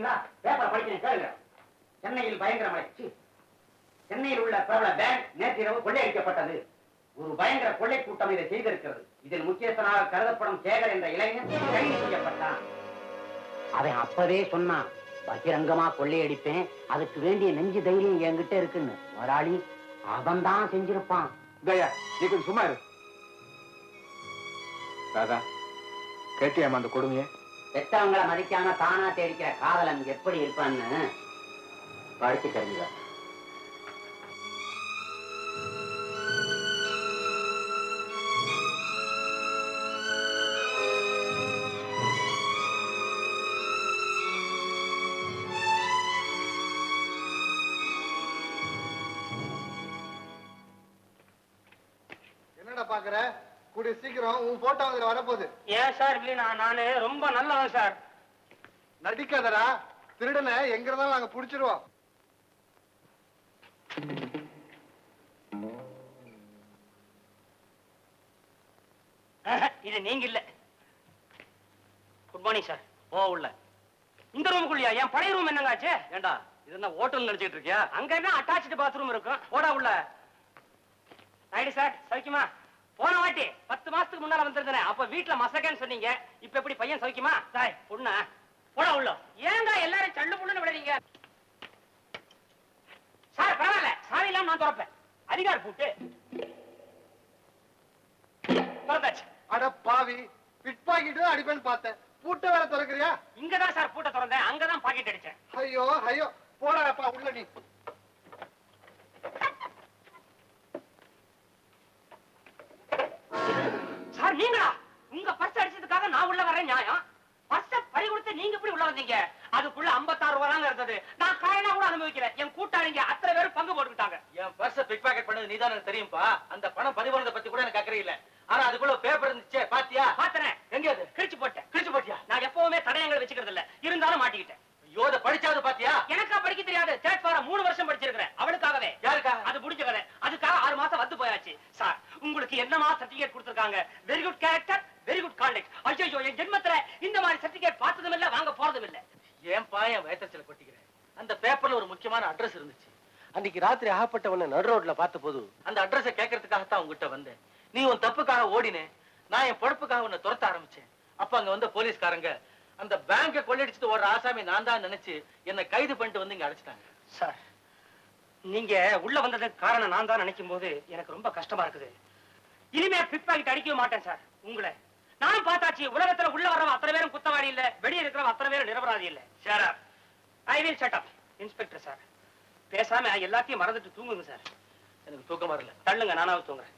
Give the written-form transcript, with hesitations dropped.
பாத்தீங்களா? பேப்பரை படிக்கிறேன் கேளுங்க. சென்னையில் பயங்கர மழை. சென்னையில் உள்ள பிரபல பேங்க் நேற்றிரவு கொள்ளையடிக்கப்பட்டது. ஒரு பயங்கர கொள்ளை கூட்டம் இதை செய்திருக்கிறது. இதில் முக்கியஸ்தனாக கருதப்படும் சேகர் என்ற இளைஞன் கைது செய்யப்பட்டான். அவன் அப்பவே சொன்னான், பகிரங்கமா கொள்ளையடிப்பேன், அதுக்கு வேண்டிய நெஞ்சு தைரியம் என்கிட்ட இருக்குன்னு. முதலாளி அவன் தான் செஞ்சிருப்பான். தயா, நீ கொஞ்சம் சும்மா இரு. ராதா, கேட்டியாமா அந்த கொடுமையை? பெற்றவங்களை மதிக்காம தானா தேடிக்கிற காதலன் எப்படி இருப்பான்னு படிச்சு தெரிஞ்சுக்க. என்னடா பாக்குற? கூடிய சீக்கிரம் உன் போட்டோ அதுல வரப்போகுது. ஏன் சார் வீணா? நானு ரொம்ப நல்லவன் சார். நடிக்காதடா, திருடனை எங்க இருந்தாலும் நாங்க புடிச்சிருவோம். இது நீங்க இல்ல. Good morning sir. ஓ உள்ள இந்த ரூமுக்குள்ளியா? என் பழைய ரூம் என்னங்காச்சு? ஏண்டா இது என்ன ஹோட்டல் நினைச்சிட்டு இருக்கியா? அங்க என்ன அட்டாச்சு பாத்ரூம் இருக்கும். போடா உள்ள. ஐடி சார், சௌக்கியமா? போன வாட்டி 10 மாசத்துக்கு முன்னால வந்திருந்தேன். அப்ப வீட்டுல மசக்கன்னு சொன்னீங்க. இப்ப எப்படி பையன் சௌக்கியமா? சாய் பொண்ணா? போடா உள்ள. ஏங்க எல்லாரும் சல்லு புள்ளுன்னு விடுறீங்க? சார் பரவாயில்ல, சாவி இல்லாம நான் திறப்பேன். அதிகார பூட்டு திறந்தாச்சு. அட பாவி, பிட் பாக்கெட் அடிப்பேன்னு பார்த்தேன், பூட்ட வேற திறக்கிறியா? இங்கதான் சார் பூட்ட திறந்தேன், அங்கதான் பாக்கெட் அடிச்சேன். ஐயோ ஐயோ, போடாப்பா உள்ள நீ. சார் நீங்களா? உங்க பர்ஸ் அடிச்சதுக்காக நான் உள்ள வரேன் நியாயம். பர்ஸ பறி கொடுத்து நீங்க எப்படி உள்ள வந்தீங்க? அதுக்குள்ள 56 ரூபாய் இருந்தது. நான் காரணா கூட அனுபவிக்கல. என் கூட்டாளிங்க அத்தனை பேரும் பங்கு போட்டுக்கிட்டாங்க. என் பர்ஸ பிக் பாக்கெட் பண்ணது நீதான் எனக்கு தெரியும்பா. அந்த பணம் பதிவானதை பத்தி கூட எனக்கு அக்கறை இல்ல. ஆனா அதுக்குள்ள பேப்பர் இருந்துச்சே, பாத்தியா? பாத்தனே. எங்க அது? கிழிச்சு போட்டேன். கிழிச்சு போட்டியா? நான் எப்பவுமே தடயங்கள் வச்சுக்கிறது இல்ல, இருந்தாலும் மாட்டிக்கிட்டேன். ஐயோ, அதை படிச்சாவது பாத்தியா? எனக்கா படிக்க தெரியாது. தேர்ட் ஃபாரம் 3 வருஷம் படிச்சிருக்கிறேன். அவளுக்காகவே. யாருக்கா? அது முடிஞ்ச கதை. அதுக்காக 6 மாசம் வந்து போயாச்சு. சார் உங்களுக்கு என்னமா சர்டிபிகேட் கொடுத்திருக்காங்க? Very good character, very good contact. ஐயோ, என் ஜென்மத்துல இந்த மாதிரி சர்டிபிகேட் பார்த்ததும் இல்ல, வாங்க போறதும் இல்ல. ஏன் பாயன் வயத்தச்சல கொட்டிக்கிறேன். அந்த பேப்பர்ல ஒரு முக்கியமான அட்ரஸ் இருந்துச்சு. அன்னைக்கு ராத்திரி ஆகப்பட்டவன நடு ரோட்ல பார்த்த போது அந்த அட்ரஸ கேட்கறதுக்காகத்தான் உங்ககிட்ட வந்தேன். நீ உன் தப்புக்காக ஓடினே, நான் என் பொழப்புக்காக உன்னை துரத்த ஆரம்பிச்சேன். அப்ப அங்க வந்த போலீஸ்காரங்க அந்த பேங்கை கொள்ளையடிச்சிட்டு ஓடுற ஆசாமி நான் தான் நினைச்சு என்னை கைது பண்ணிட்டு வந்து இங்க அடைச்சிட்டாங்க. சார் நீங்க உள்ள வந்ததுக்கு காரணம் நான் தான் நினைக்கும் போது எனக்கு ரொம்ப கஷ்டமா இருக்குது. இனிமே பிக் பாக்கெட் அடிக்கவே மாட்டேன் சார். உங்களை நானும் பார்த்தாச்சு. உலகத்துல உள்ள வரவன் அத்தனை பேரும் குத்தவாளி இல்ல, வெளியே இருக்கிறவன் அத்தனை பேரும் நிரபராதி இல்ல. Shut up. I will shut up. Inspector sir, பேசாம எல்லாத்தையும் மறந்துட்டு தூங்குங்க சார். எனக்கு தூக்கம் வரல. தள்ளுங்க, நானாவது தூங்குறேன்.